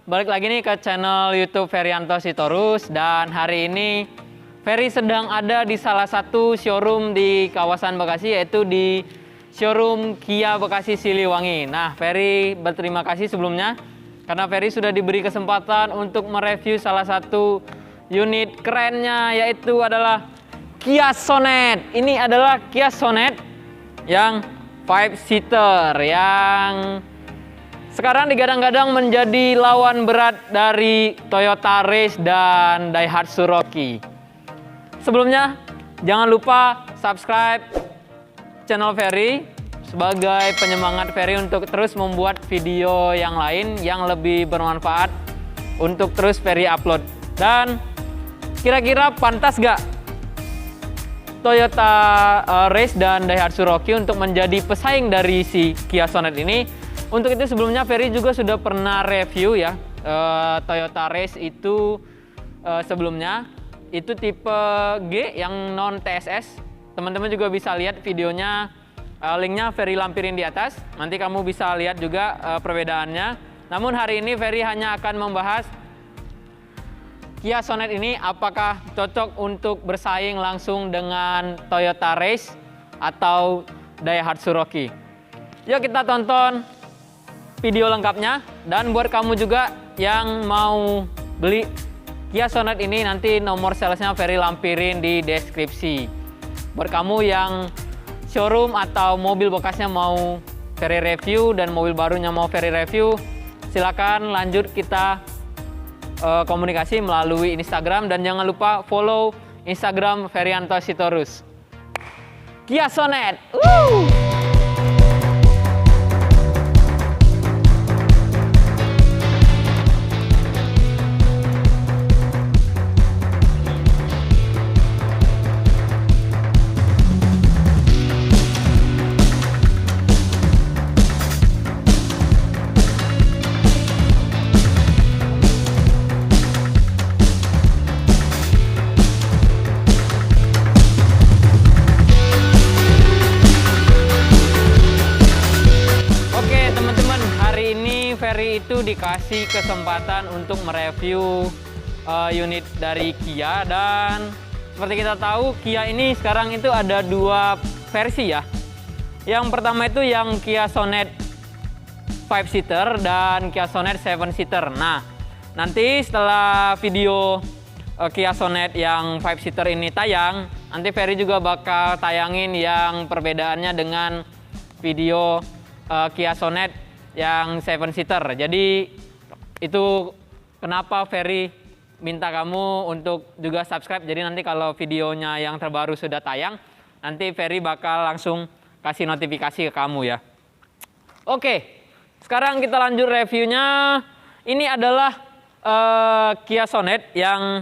balik lagi nih ke channel YouTube Ferianto Sitorus. Dan hari ini Ferry sedang ada di salah satu showroom di kawasan Bekasi, yaitu di showroom Kia Bekasi Siliwangi. Nah, Ferry berterima kasih sebelumnya karena Ferry sudah diberi kesempatan untuk mereview salah satu unit kerennya, yaitu adalah Kia Sonet. Ini adalah Kia Sonet yang 5-seater yang sekarang digadang-gadang menjadi lawan berat dari Toyota Race dan Daihatsu Rocky. Sebelumnya, jangan lupa subscribe channel Ferry sebagai penyemangat Ferry untuk terus membuat video yang lain yang lebih bermanfaat untuk terus Ferry upload. Dan kira-kira pantas gak Toyota Race dan Daihatsu Rocky untuk menjadi pesaing dari si Kia Sonet ini? Untuk itu sebelumnya Ferry juga sudah pernah review ya Toyota Race itu sebelumnya. Itu tipe G yang non TSS. Teman-teman juga bisa lihat videonya, linknya Ferry lampirin di atas. Nanti kamu bisa lihat juga perbedaannya. Namun hari ini Ferry hanya akan membahas Kia Sonet ini apakah cocok untuk bersaing langsung dengan Toyota Race atau Daihatsu Rocky. Yuk kita tonton video lengkapnya. Dan buat kamu juga yang mau beli Kia Sonet ini, nanti nomor salesnya Ferry lampirin di deskripsi. Buat kamu yang showroom atau mobil bekasnya mau Ferry review dan mobil barunya mau Ferry review, silakan lanjut kita komunikasi melalui Instagram. Dan jangan lupa follow Instagram Ferianto Sitorus. Kia Sonet. Ferry itu dikasih kesempatan untuk mereview unit dari Kia. Dan seperti kita tahu, Kia ini sekarang itu ada dua versi ya. Yang pertama itu yang Kia Sonet 5-seater dan Kia Sonet 7-seater. Nah, nanti setelah video Kia Sonet yang 5-seater ini tayang, nanti Ferry juga bakal tayangin yang perbedaannya dengan video Kia Sonet yang 7-seater. Jadi itu kenapa Ferry minta kamu untuk juga subscribe. Jadi nanti kalau videonya yang terbaru sudah tayang, nanti Ferry bakal langsung kasih notifikasi ke kamu ya. Oke, sekarang kita lanjut reviewnya. Ini adalah Kia Sonet yang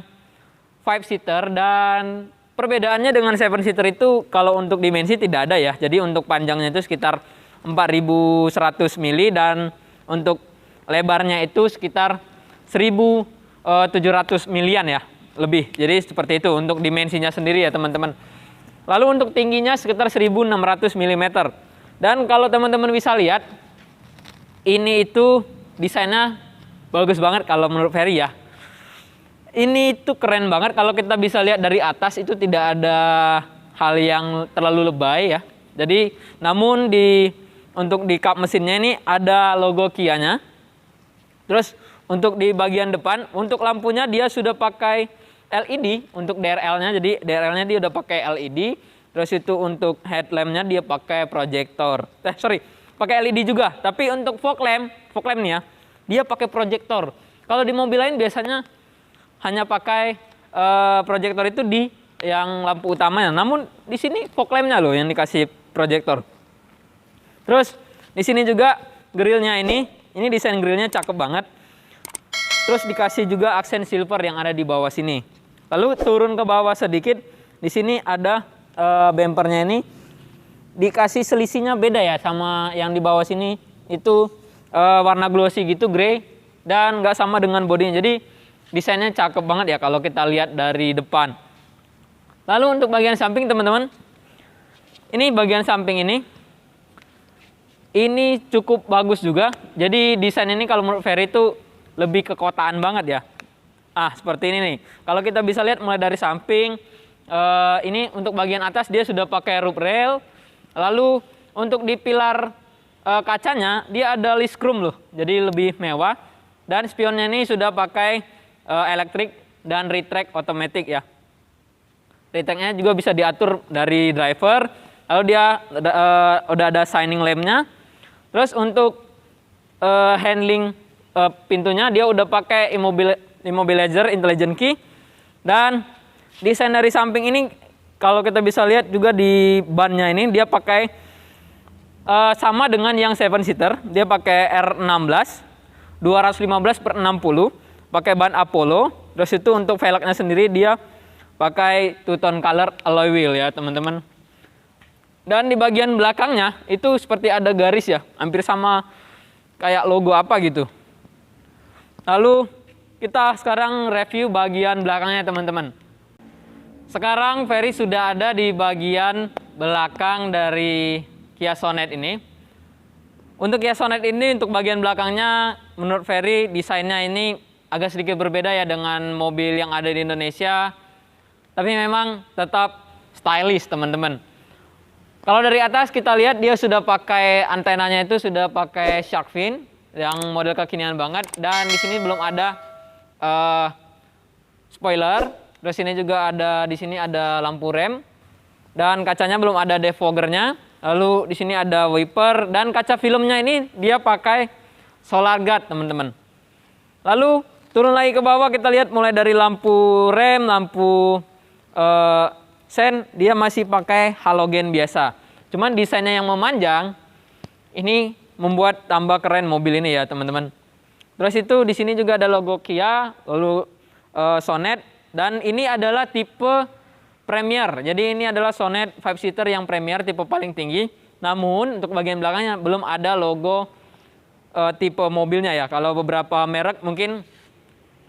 5-seater, dan perbedaannya dengan 7-seater itu kalau untuk dimensi tidak ada ya. Jadi untuk panjangnya itu sekitar 4100 mili dan untuk lebarnya itu sekitar 1700 milian ya, lebih. Jadi seperti itu untuk dimensinya sendiri ya teman-teman. Lalu untuk tingginya sekitar 1600 mm. Dan kalau teman-teman bisa lihat, ini itu desainnya bagus banget kalau menurut Ferry ya. Ini itu keren banget. Kalau kita bisa lihat dari atas itu tidak ada hal yang terlalu lebay ya. Jadi namun untuk di kap mesinnya ini ada logo Kia-nya. Terus untuk di bagian depan, untuk lampunya dia sudah pakai LED untuk DRL-nya. Jadi DRL-nya dia udah pakai LED. Terus itu untuk headlamp-nya dia pakai proyektor. Pakai LED juga. Tapi untuk fog lamp-nya dia pakai proyektor. Kalau di mobil lain biasanya hanya pakai proyektor itu di yang lampu utamanya. Namun di sini fog lamp-nya loh yang dikasih proyektor. Terus di sini juga grillnya ini desain grillnya cakep banget. Terus dikasih juga aksen silver yang ada di bawah sini. Lalu turun ke bawah sedikit, di sini ada bempernya ini dikasih selisihnya beda ya sama yang di bawah sini. Itu warna glossy gitu, grey, dan nggak sama dengan bodinya. Jadi desainnya cakep banget ya kalau kita lihat dari depan. Lalu untuk bagian samping teman-teman, ini bagian samping ini cukup bagus juga. Jadi desain ini kalau menurut Ferry itu lebih kekotaan banget ya. Seperti ini nih. Kalau kita bisa lihat mulai dari samping, ini untuk bagian atas dia sudah pakai roof rail. Lalu untuk di pilar kacanya dia ada list chrome loh, jadi lebih mewah. Dan spionnya ini sudah pakai elektrik dan retract otomatis ya. Retractnya juga bisa diatur dari driver. Lalu dia udah ada shining lampnya. Terus untuk handling pintunya dia udah pakai immobilizer intelligent key. Dan desain dari samping ini kalau kita bisa lihat juga di bannya ini dia pakai sama dengan yang 7-seater. Dia pakai R16 215/60, pakai ban Apollo. Terus itu untuk velgnya sendiri dia pakai two-tone color alloy wheel ya teman-teman. Dan di bagian belakangnya itu seperti ada garis ya, hampir sama kayak logo apa gitu. Lalu kita sekarang review bagian belakangnya teman-teman. Sekarang Ferry sudah ada di bagian belakang dari Kia Sonet ini. Untuk Kia Sonet ini untuk bagian belakangnya menurut Ferry desainnya ini agak sedikit berbeda ya dengan mobil yang ada di Indonesia. Tapi memang tetap stylish teman-teman. Kalau dari atas kita lihat dia sudah pakai antenanya itu sudah pakai shark fin yang model kekinian banget. Dan di sini belum ada spoiler, terus ini juga ada di sini ada lampu rem dan kacanya belum ada defoggernya. Lalu di sini ada wiper dan kaca filmnya ini dia pakai solar guard teman-teman. Lalu turun lagi ke bawah kita lihat mulai dari lampu rem, lampu sen dia masih pakai halogen biasa. Cuman desainnya yang memanjang ini membuat tambah keren mobil ini ya teman-teman. Terus itu di sini juga ada logo Kia, lalu Sonet, dan ini adalah tipe Premier. Jadi ini adalah Sonet 5-seater yang Premier tipe paling tinggi. Namun untuk bagian belakangnya belum ada logo tipe mobilnya ya. Kalau beberapa merek mungkin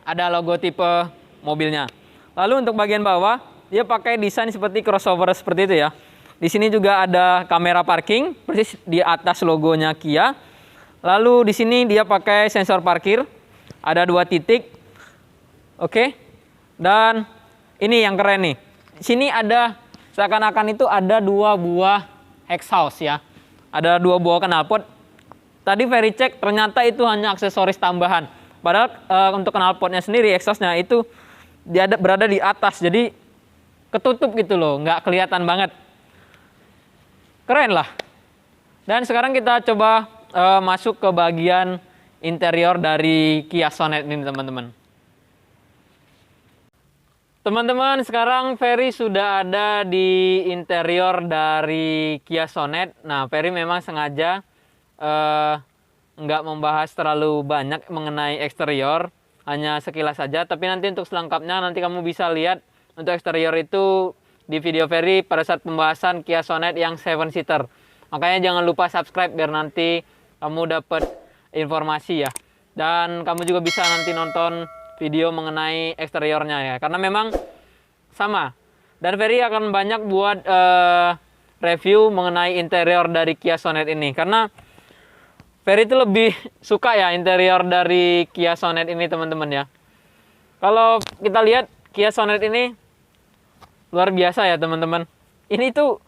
ada logo tipe mobilnya. Lalu untuk bagian bawah dia pakai desain seperti crossover seperti itu ya. Di sini juga ada kamera parking persis di atas logonya Kia. Lalu di sini dia pakai sensor parkir, ada 2 titik. Oke. Dan ini yang keren nih. Di sini ada seakan-akan itu ada 2 buah exhaust ya. Ada 2 buah knalpot. Tadi Ferry cek ternyata itu hanya aksesoris tambahan. Padahal untuk knalpotnya sendiri exhaustnya itu dia berada di atas. Jadi ketutup gitu loh, nggak kelihatan banget. Keren lah. Dan sekarang kita coba masuk ke bagian interior dari Kia Sonet ini teman-teman. Teman-teman, sekarang Ferry sudah ada di interior dari Kia Sonet. Nah, Ferry memang sengaja nggak membahas terlalu banyak mengenai eksterior, hanya sekilas saja. Tapi nanti untuk selengkapnya nanti kamu bisa lihat untuk eksterior itu di video Ferry pada saat pembahasan Kia Sonet yang 7-seater. Makanya jangan lupa subscribe biar nanti kamu dapat informasi ya. Dan kamu juga bisa nanti nonton video mengenai eksteriornya ya. Karena memang sama. Dan Ferry akan banyak buat review mengenai interior dari Kia Sonet ini. Karena Ferry itu lebih suka ya interior dari Kia Sonet ini teman-teman ya. Kalau kita lihat Kia Sonet ini luar biasa ya teman-teman. Ini tuh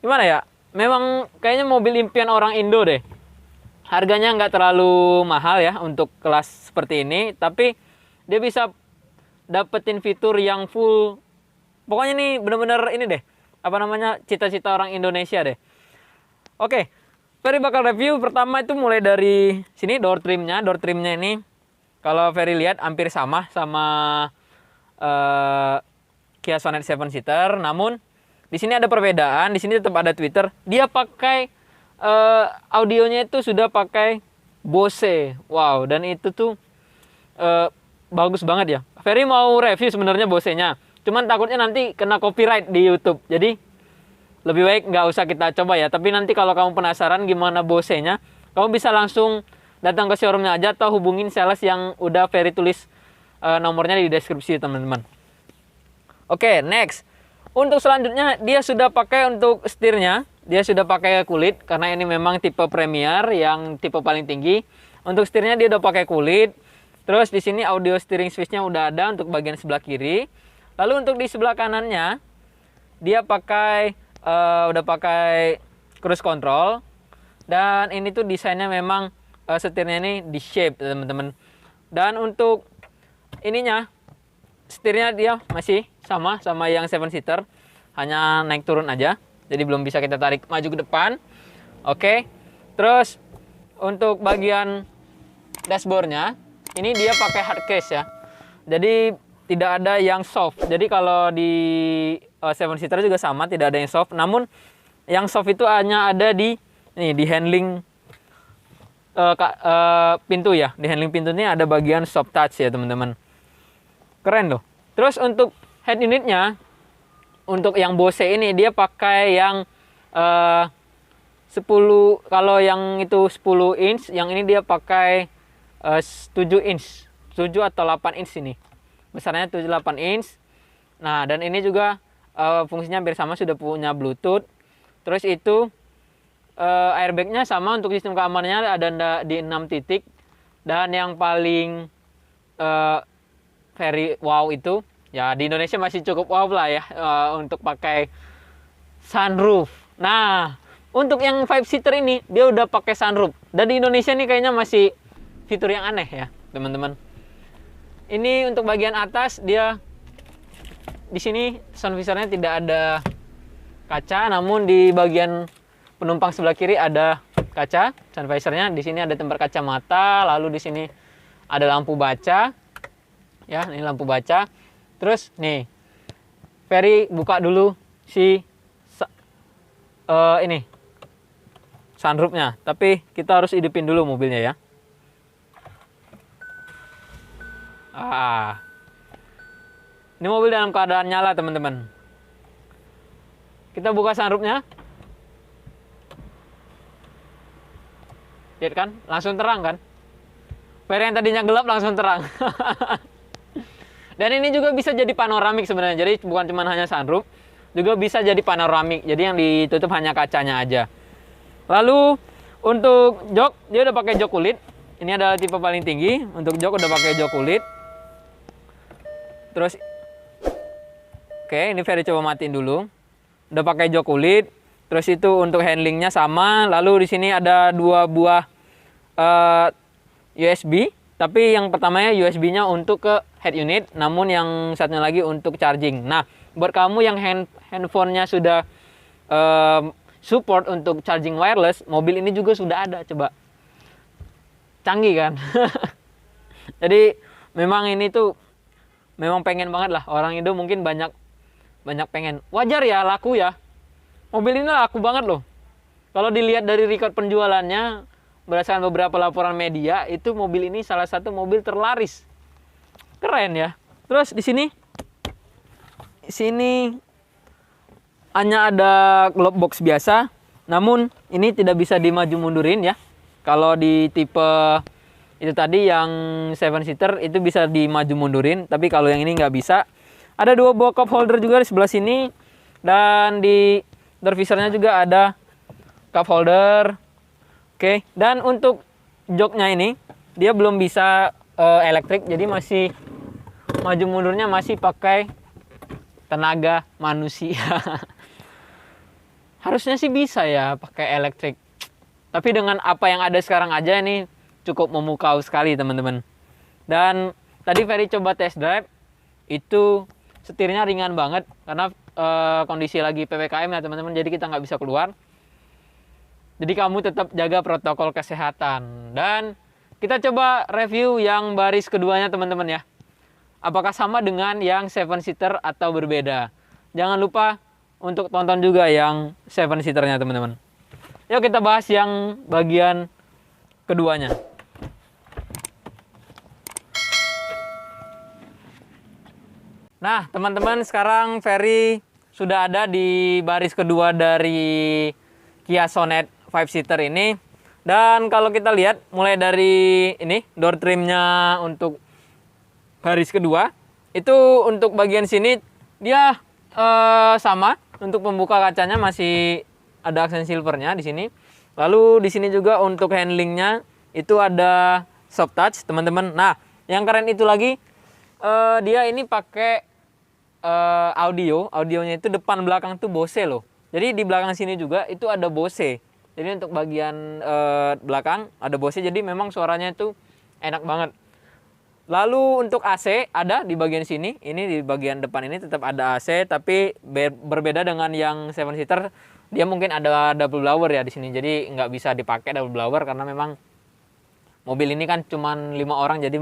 gimana ya? Memang kayaknya mobil impian orang Indo deh. Harganya nggak terlalu mahal ya untuk kelas seperti ini, tapi dia bisa dapetin fitur yang full. Pokoknya nih bener-bener ini deh, apa namanya, cita-cita orang Indonesia deh. Oke, Ferry bakal review pertama itu mulai dari sini door trimnya. Door trimnya ini kalau Ferry lihat hampir sama Kia Sonet 7-seater, namun di sini ada perbedaan. Di sini tetap ada tweeter. Dia pakai audionya itu sudah pakai Bose. Wow, dan itu tuh bagus banget ya. Ferry mau review sebenarnya Bose-nya. Cuman takutnya nanti kena copyright di YouTube. Jadi lebih baik nggak usah kita coba ya. Tapi nanti kalau kamu penasaran gimana Bose-nya, kamu bisa langsung datang ke showroomnya aja atau hubungin sales yang udah Ferry tulis nomornya di deskripsi teman-teman. Oke, next. Untuk selanjutnya dia sudah pakai untuk setirnya. Dia sudah pakai kulit karena ini memang tipe Premier yang tipe paling tinggi. Untuk setirnya dia udah pakai kulit. Terus di sini audio steering switch-nya udah ada untuk bagian sebelah kiri. Lalu untuk di sebelah kanannya dia udah pakai cruise control. Dan ini tuh desainnya memang setirnya ini di shape teman-teman. Dan untuk ininya setirnya dia masih sama yang 7 seater, hanya naik turun aja. Jadi belum bisa kita tarik maju ke depan. Oke. Terus untuk bagian dashboardnya ini dia pakai hard case ya. Jadi tidak ada yang soft. Jadi kalau di 7 seater juga sama, tidak ada yang soft. Namun yang soft itu hanya ada di handling pintu ya. Di handling pintu ini ada bagian soft touch ya teman-teman. Keren loh. Terus untuk head unitnya, untuk yang Bose ini dia pakai yang 10, kalau yang itu 10 inch, yang ini dia pakai 7 inch, 7 atau 8 inch ini. Besarnya 7-8 inch. Nah, dan ini juga fungsinya hampir sama, sudah punya Bluetooth. Terus itu airbagnya sama, untuk sistem keamanannya ada di 6 titik. Dan yang paling very wow itu, ya di Indonesia masih cukup wow lah ya, untuk pakai sunroof. Nah, untuk yang 5 seater ini dia udah pakai sunroof. Dan di Indonesia nih kayaknya masih fitur yang aneh ya, teman-teman. Ini untuk bagian atas dia di sini sun visornya tidak ada kaca, namun di bagian penumpang sebelah kiri ada kaca sun visornya. Di sini ada tempat kacamata, lalu di sini ada lampu baca. Ya, ini lampu baca. Terus nih, Ferry buka dulu si ini sunroofnya, tapi kita harus hidupin dulu mobilnya ya. Ini mobil dalam keadaan nyala teman-teman. Kita buka sunroofnya. Lihat kan, langsung terang kan. Ferry yang tadinya gelap langsung terang. Dan ini juga bisa jadi panoramik sebenarnya. Jadi bukan cuma hanya sunroof, juga bisa jadi panoramik. Jadi yang ditutup hanya kacanya aja. Lalu untuk jok, dia udah pakai jok kulit. Ini adalah tipe paling tinggi. Untuk jok udah pakai jok kulit. Terus oke, ini Ferry coba matiin dulu. Udah pakai jok kulit. Terus itu untuk handlingnya sama. Lalu di sini ada 2 buah USB. Tapi yang pertamanya USB-nya untuk ke head unit, namun yang satunya lagi untuk charging. Nah, buat kamu yang handphonenya sudah support untuk charging wireless, mobil ini juga sudah ada. Coba, canggih kan? Jadi memang ini tuh memang pengen banget lah, orang Indo mungkin banyak pengen. Wajar ya, laku ya. Mobil ini laku banget loh. Kalau dilihat dari record penjualannya, berdasarkan beberapa laporan media, itu mobil ini salah satu mobil terlaris. Keren ya. Terus di sini hanya ada glove box biasa, namun ini tidak bisa dimaju mundurin ya. Kalau di tipe itu tadi yang 7 seater itu bisa dimaju mundurin, tapi kalau yang ini nggak bisa. Ada 2 buah cup holder juga di sebelah sini, dan di door visornya juga ada cup holder. Oke, dan untuk joknya ini dia belum bisa elektrik, jadi masih maju mundurnya masih pakai tenaga manusia. Harusnya sih bisa ya pakai elektrik. Tapi dengan apa yang ada sekarang aja ini cukup memukau sekali teman-teman. Dan tadi Ferry coba test drive, itu setirnya ringan banget karena kondisi lagi PPKM ya teman-teman, jadi kita nggak bisa keluar. Jadi kamu tetap jaga protokol kesehatan. Dan kita coba review yang baris keduanya teman-teman ya. Apakah sama dengan yang 7 seater atau berbeda? Jangan lupa untuk tonton juga yang 7 seaternya teman-teman. Yuk kita bahas yang bagian keduanya. Nah teman-teman, sekarang Ferry sudah ada di baris kedua dari Kia Sonet 5 seater ini. Dan kalau kita lihat mulai dari ini door trimnya untuk baris kedua, itu untuk bagian sini dia sama, untuk pembuka kacanya masih ada aksen silvernya di sini. Lalu di sini juga untuk handlingnya itu ada soft touch teman-teman. Nah Yang keren itu lagi, dia ini pakai audionya itu depan belakang tuh Bose loh. Jadi di belakang sini juga itu ada Bose. Jadi untuk bagian belakang ada Bose, jadi memang suaranya itu enak banget. Lalu untuk AC ada di bagian sini, ini di bagian depan ini tetap ada AC, tapi berbeda dengan yang 7 seater, dia mungkin ada double blower ya di sini. Jadi nggak bisa dipakai double blower karena memang mobil ini kan cuma 5 orang, jadi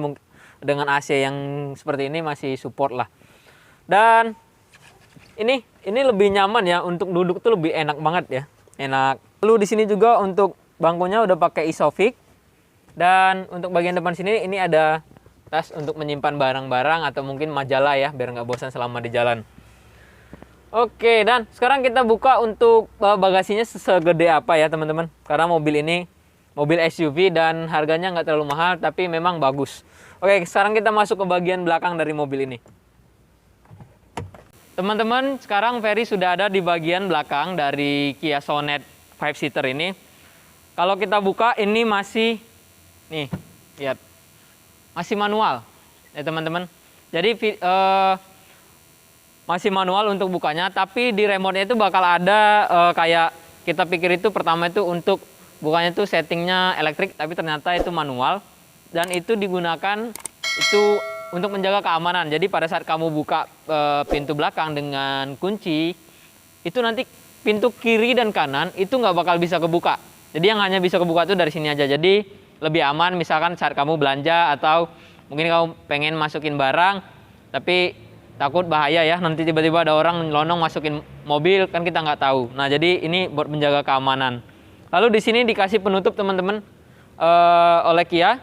dengan AC yang seperti ini masih support lah. Dan ini lebih nyaman ya, untuk duduk tuh lebih enak banget ya, enak. Lalu di sini juga untuk bangkunya udah pakai Isofix, dan untuk bagian depan sini ini ada tas untuk menyimpan barang-barang atau mungkin majalah ya, biar nggak bosan selama di jalan. Oke, dan sekarang kita buka untuk bagasinya segede apa ya teman-teman, karena mobil ini mobil SUV dan harganya nggak terlalu mahal tapi memang bagus. Oke, sekarang kita masuk ke bagian belakang dari mobil ini. Teman-teman, sekarang Ferry sudah ada di bagian belakang dari Kia Sonet 5 seater ini. Kalau kita buka ini masih, nih lihat, masih manual ya teman-teman. Jadi masih manual untuk bukanya, tapi di remote-nya itu bakal ada kayak kita pikir itu pertama itu untuk bukanya itu settingnya elektrik, tapi ternyata itu manual, dan itu digunakan itu untuk menjaga keamanan. Jadi pada saat kamu buka pintu belakang dengan kunci, itu nanti pintu kiri dan kanan itu nggak bakal bisa kebuka. Jadi yang hanya bisa kebuka itu dari sini aja. Jadi lebih aman misalkan saat kamu belanja atau mungkin kamu pengen masukin barang tapi takut bahaya ya, nanti tiba-tiba ada orang nyelonong masukin mobil, kan kita nggak tahu. Nah, jadi ini buat menjaga keamanan. Lalu di sini dikasih penutup teman-teman oleh Kia.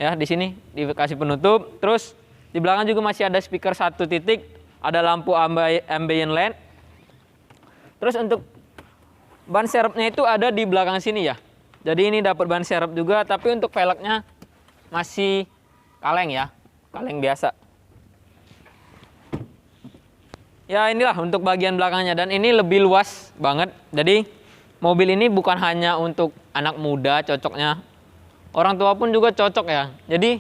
Ya, di sini dikasih penutup. Terus di belakang juga masih ada speaker 1 titik, ada lampu ambient lamp. Terus untuk ban serepnya itu ada di belakang sini ya. Jadi ini dapat ban serep juga, tapi untuk velgnya masih kaleng ya, kaleng biasa. Ya inilah untuk bagian belakangnya, dan ini lebih luas banget. Jadi mobil ini bukan hanya untuk anak muda cocoknya, orang tua pun juga cocok ya. Jadi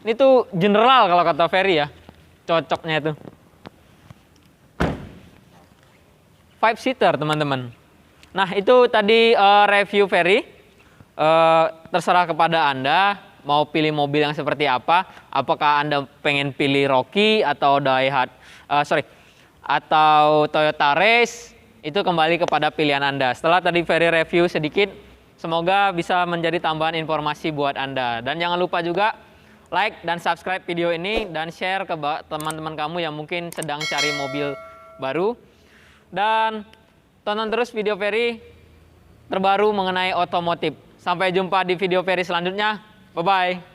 ini tuh general kalau kata Ferry ya, cocoknya itu. 5 seater teman-teman. Nah itu tadi review Ferry, terserah kepada Anda mau pilih mobil yang seperti apa. Apakah Anda pengen pilih Rocky atau atau Toyota Race, itu kembali kepada pilihan Anda. Setelah tadi Ferry review sedikit, semoga bisa menjadi tambahan informasi buat Anda. Dan jangan lupa juga like dan subscribe video ini dan share ke teman-teman kamu yang mungkin sedang cari mobil baru. Dan tonton terus video Ferry terbaru mengenai otomotif. Sampai jumpa di video Ferry selanjutnya. Bye-bye.